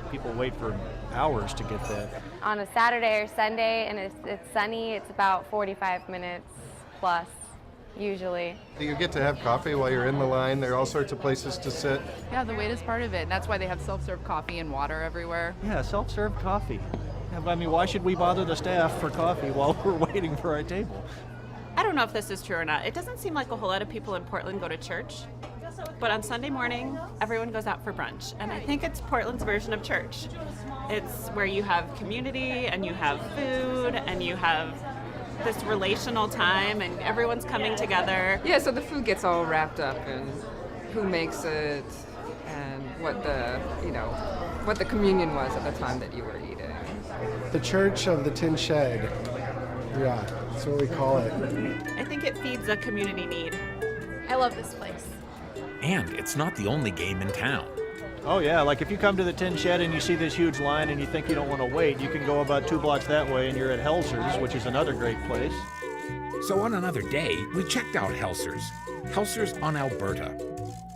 People wait for hours to get that. On a Saturday or Sunday and it's sunny, it's about 45 minutes plus, usually. You get to have coffee while you're in the line. There are all sorts of places to sit. Yeah, the wait is part of it. And that's why they have self-serve coffee and water everywhere. Yeah, self-serve coffee. Yeah, but I mean, why should we bother the staff for coffee while we're waiting for our table? I don't know if this is true or not. It doesn't seem like a whole lot of people in Portland go to church. but on Sunday morning, everyone goes out for brunch. And I think it's Portland's version of church. It's where you have community and you have food and you have this relational time and everyone's coming together. Yeah, so the food gets all wrapped up in who makes it and what the communion was at the time that you were eating. The Church of the Tin Shed. Yeah, that's what we call it. I think it feeds a community need. I love this place. And it's not the only game in town. Oh yeah, like if you come to the Tin Shed and you see this huge line and you think you don't want to wait, you can go about 2 blocks that way and you're at Helser's, which is another great place. So on another day, we checked out Helser's on Alberta,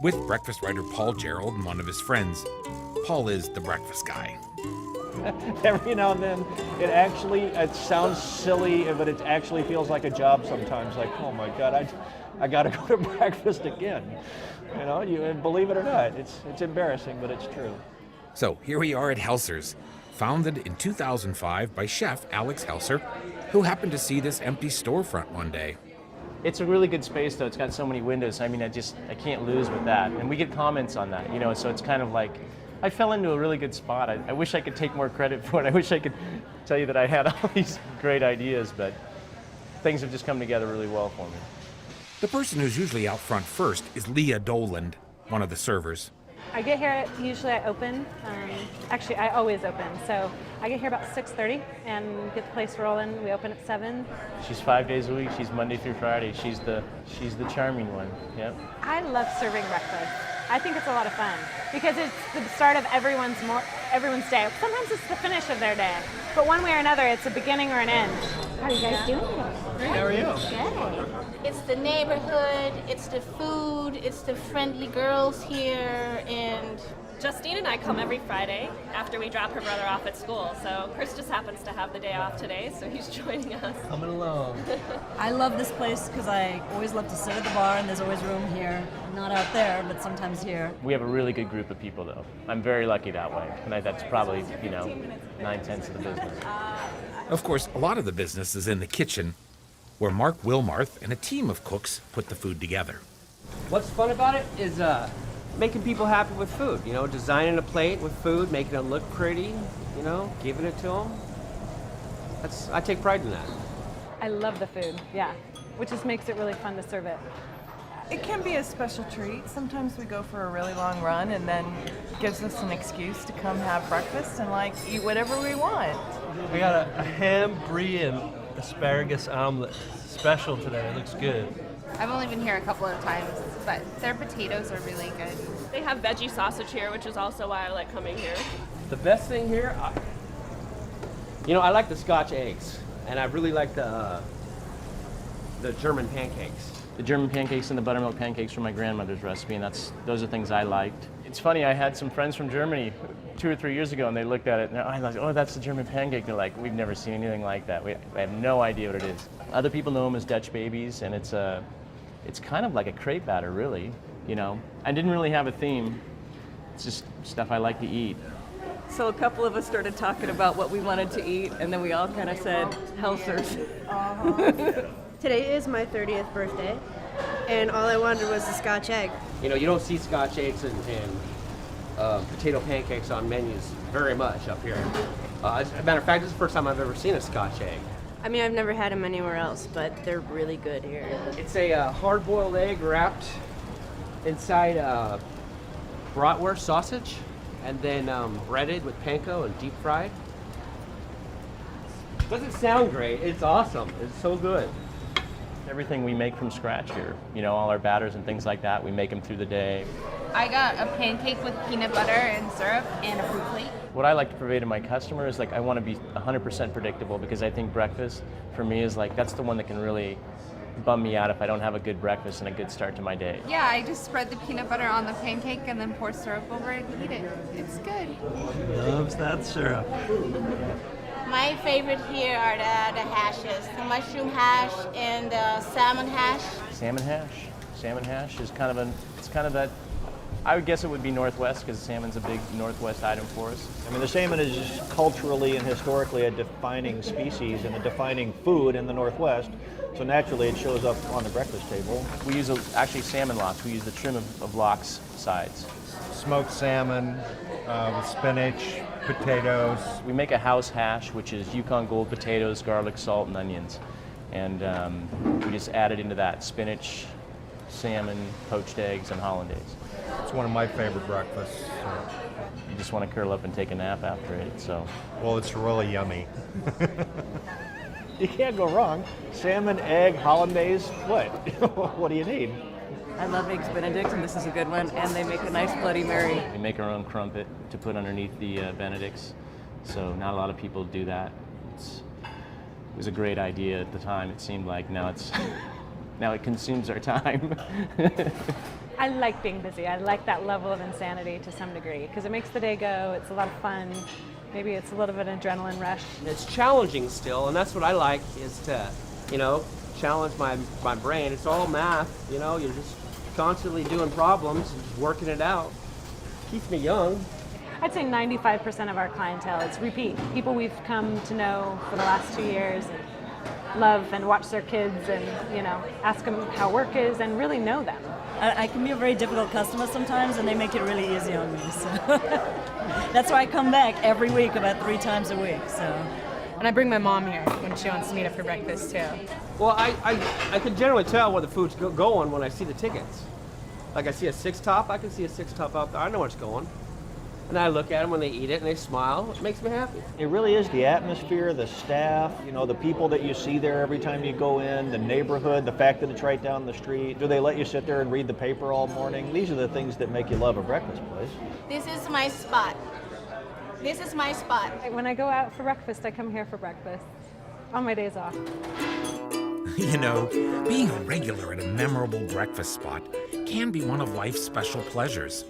with breakfast writer Paul Gerald and one of his friends. Paul is the breakfast guy. Every now and then, it sounds silly, but it actually feels like a job sometimes. Like, oh my God, I got to go to breakfast again. You know, and believe it or not, it's embarrassing, but it's true. So here we are at Helser's, founded in 2005 by chef Alex Helser, who happened to see this empty storefront one day. It's a really good space, though. It's got so many windows. I mean, I can't lose with that. And we get comments on that, so it's kind of like, I fell into a really good spot. I wish I could take more credit for it. I wish I could tell you that I had all these great ideas, but things have just come together really well for me. The person who's usually out front first is Leah Doland, one of the servers. I get here, usually I open, actually I always open, so I get here about 6:30 and get the place rolling. We open at 7. She's 5 days a week. She's Monday through Friday. She's the charming one. Yep. I love serving breakfast. I think it's a lot of fun because it's the start of everyone's day. Sometimes it's the finish of their day, but one way or another, it's a beginning or an end. How are you guys doing? Great, how are you? Good. It's the neighborhood, it's the food, it's the friendly girls here, and Justine and I come every Friday after we drop her brother off at school. So Chris just happens to have the day off today, so he's joining us. Coming along. I love this place because I always love to sit at the bar, and there's always room here. Not out there, but sometimes here. We have a really good group of people, though. I'm very lucky that way, and that's probably 9/10 of the business. Of course, a lot of the business is in the kitchen, where Mark Wilmarth and a team of cooks put the food together. What's fun about it is making people happy with food, designing a plate with food, making it look pretty, giving it to them. I take pride in that. I love the food, yeah, which just makes it really fun to serve it. It can be a special treat. Sometimes we go for a really long run and then gives us an excuse to come have breakfast and eat whatever we want. I got a ham brie and asparagus omelet special today. It looks good. I've only been here a couple of times, but their potatoes are really good. They have veggie sausage here, which is also why I like coming here. The best thing here, I like the Scotch eggs, and I really like the German pancakes. The German pancakes and the buttermilk pancakes from my grandmother's recipe, and those are things I liked. It's funny, I had some friends from Germany 2 or 3 years ago, and they looked at it, and I was like, oh, that's the German pancake. They're like, we've never seen anything like that. We have no idea what it is. Other people know them as Dutch babies, and it's kind of like a crepe batter, really. I didn't really have a theme. It's just stuff I like to eat. So a couple of us started talking about what we wanted to eat, and then we all kind of said, Helser's. Today is my 30th birthday, and all I wanted was a Scotch egg. You don't see Scotch eggs and potato pancakes on menus very much up here. As a matter of fact, this is the first time I've ever seen a Scotch egg. I mean, I've never had them anywhere else, but they're really good here. It's a hard-boiled egg wrapped inside bratwurst sausage, and then breaded with panko and deep fried. Doesn't sound great. It's awesome. It's so good. Everything we make from scratch here, all our batters and things like that, we make them through the day. I got a pancake with peanut butter and syrup and a fruit plate. What I like to convey to my customers, I want to be 100% predictable, because I think breakfast for me is that's the one that can really bum me out if I don't have a good breakfast and a good start to my day. Yeah, I just spread the peanut butter on the pancake and then pour syrup over it and eat it. It's good. Loves that syrup. My favorite here are the hashes, the mushroom hash and the salmon hash. Salmon hash is kind of that I would guess it would be Northwest because salmon's a big Northwest item for us. I mean, the salmon is just culturally and historically a defining species and a defining food in the Northwest. So naturally, it shows up on the breakfast table. We use actually salmon lox. We use the trim of lox sides. Smoked salmon with spinach, potatoes. We make a house hash, which is Yukon Gold potatoes, garlic, salt, and onions. And we just add it into that. Spinach, salmon, poached eggs, and hollandaise. It's one of my favorite breakfasts. You just want to curl up and take a nap after it, so. Well, it's really yummy. You can't go wrong. Salmon, egg, hollandaise, what? What do you need? I love Eggs Benedict, and this is a good one, and they make a nice Bloody Mary. We make our own crumpet to put underneath the Benedicts, so not a lot of people do that. It was a great idea at the time, it seemed like. Now it consumes our time. I like being busy. I like that level of insanity to some degree because it makes the day go. It's a lot of fun. Maybe it's a little bit of an adrenaline rush. It's challenging still, and that's what I like is to, challenge my brain. It's all math, you're just constantly doing problems and just working it out. Keeps me young. I'd say 95% of our clientele is repeat. People we've come to know for the last 2 years and love and watch their kids and, ask them how work is and really know them. I can be a very difficult customer sometimes, and they make it really easy on me. So that's why I come back every week, about 3 times a week. So. And I bring my mom here when she wants to meet up for breakfast too. Well, I can generally tell where the food's going when I see the tickets. Like I see a 6-top, I can see a 6-top out there. I know where it's going. And I look at them when they eat it and they smile. It makes me happy. It really is the atmosphere, the staff, the people that you see there every time you go in, the neighborhood, the fact that it's right down the street. Do they let you sit there and read the paper all morning? These are the things that make you love a breakfast place. This is my spot. This is my spot. When I go out for breakfast, I come here for breakfast on my days off. Being a regular at a memorable breakfast spot can be one of life's special pleasures.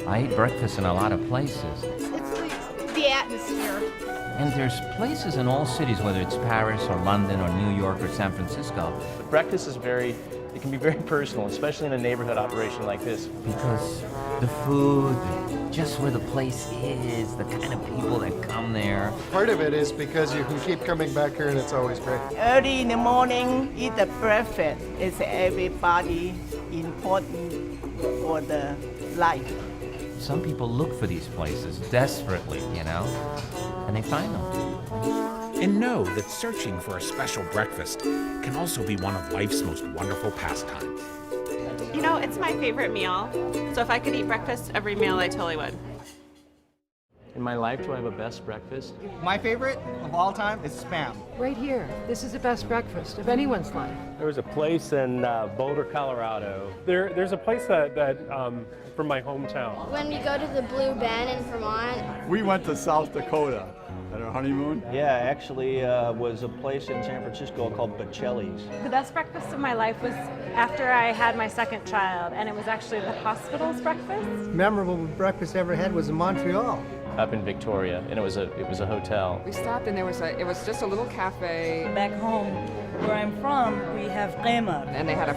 I eat breakfast in a lot of places. It's the atmosphere. And there's places in all cities, whether it's Paris or London or New York or San Francisco. But breakfast is it can be very personal, especially in a neighborhood operation like this. Because the food, just where the place is, the kind of people that come there. Part of it is because you can keep coming back here and it's always great. Early in the morning, eat the breakfast. It's everybody important for the life. Some people look for these places desperately, and they find them. And know that searching for a special breakfast can also be one of life's most wonderful pastimes. It's my favorite meal. So if I could eat breakfast every meal, I totally would. In my life, do I have a best breakfast? My favorite of all time is Spam. Right here. This is the best breakfast of anyone's life. There was a place in Boulder, Colorado. There's a place that from my hometown. When we go to the Blue Bend in Vermont. We went to South Dakota at our honeymoon. Yeah, actually was a place in San Francisco called Bocelli's. The best breakfast of my life was after I had my second child, and it was actually the hospital's breakfast. Memorable breakfast I ever had was in Montreal. Up in Victoria, and it was a hotel. We stopped and it was just a little cafe. Back home, where I'm from, we have Crema. And they had it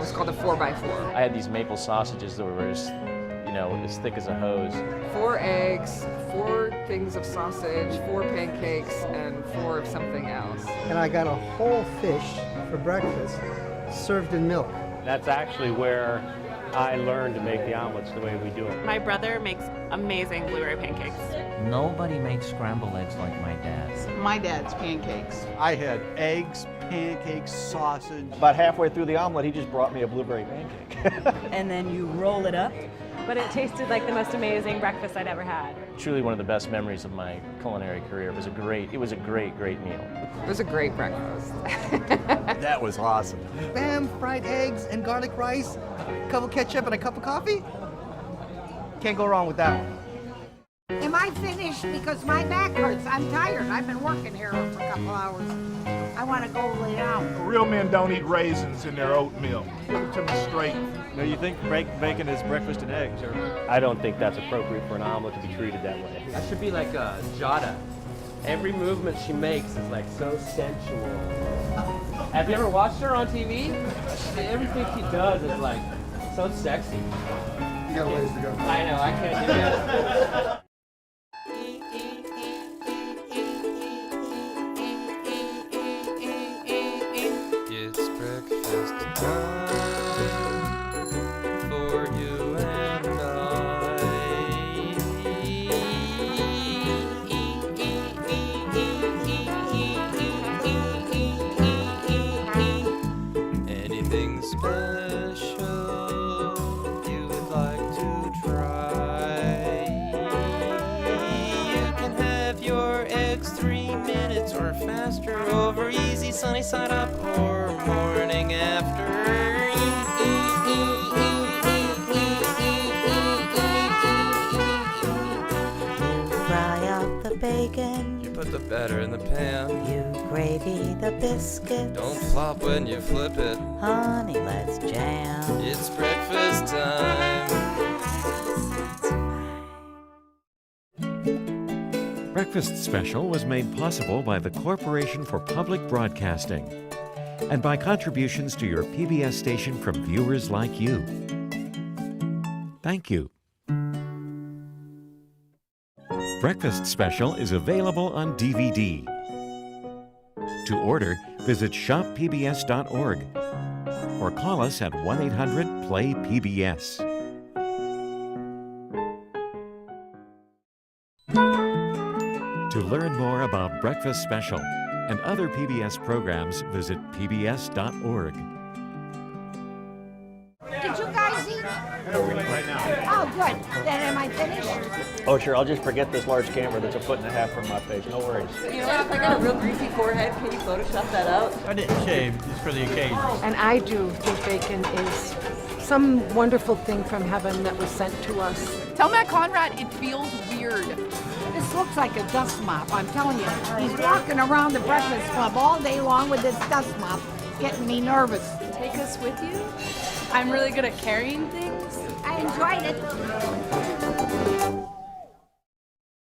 was called a 4x4. I had these maple sausages that were just, as thick as a hose. 4 eggs, 4 things of sausage, 4 pancakes, and 4 of something else. And I got a whole fish for breakfast, served in milk. That's actually where I learned to make the omelets the way we do it. My brother makes amazing blueberry pancakes. Nobody makes scrambled eggs like my dad's. My dad's pancakes. I had eggs, pancakes, sausage. About halfway through the omelet, he just brought me a blueberry pancake. And then you roll it up. But it tasted like the most amazing breakfast I'd ever had. Truly one of the best memories of my culinary career. It was a great meal. It was a great breakfast. That was awesome. Spam, fried eggs, and garlic rice, a cup of ketchup, and a cup of coffee. Can't go wrong with that one. Am I finished? Because my back hurts. I'm tired. I've been working here for a couple hours. I want to go lay down. Real men don't eat raisins in their oatmeal. Give it to me straight. No, you think bacon is breakfast and eggs, or? I don't think that's appropriate for an omelet to be treated that way. That should be like a Jada. Every movement she makes is like so sensual. Have you ever watched her on TV? Everything she does is like so sexy. You got a ways to go. I know, I can't do that. It's breakfast time for you and I. Anything special you would like to try? You can have your eggs 3 minutes or faster over easy sunny side up or morning after. Fry up the bacon. You put the batter in the pan. You gravy the biscuits. Don't flop when you flip it. Honey, let's jam. It's breakfast time. Breakfast Special was made possible by the Corporation for Public Broadcasting and by contributions to your PBS station from viewers like you. Thank you. Breakfast Special is available on DVD. To order, visit shoppbs.org or call us at 1-800-PLAY-PBS. To learn more about Breakfast Special and other PBS programs, visit pbs.org. Did you guys eat? Right now. Oh, good. Then am I finished? Oh, sure. I'll just forget this large camera that's 1.5 feet from my face. No worries. You know, if I got a real greasy forehead, can you Photoshop that out? I didn't shave just for the occasion. And I do think bacon is some wonderful thing from heaven that was sent to us. Tell Matt Conrad it feels weird. This looks like a dust mop, I'm telling you. He's walking around the Breakfast Club all day long with this dust mop, getting me nervous. Take us with you? I'm really good at carrying things. I enjoyed it.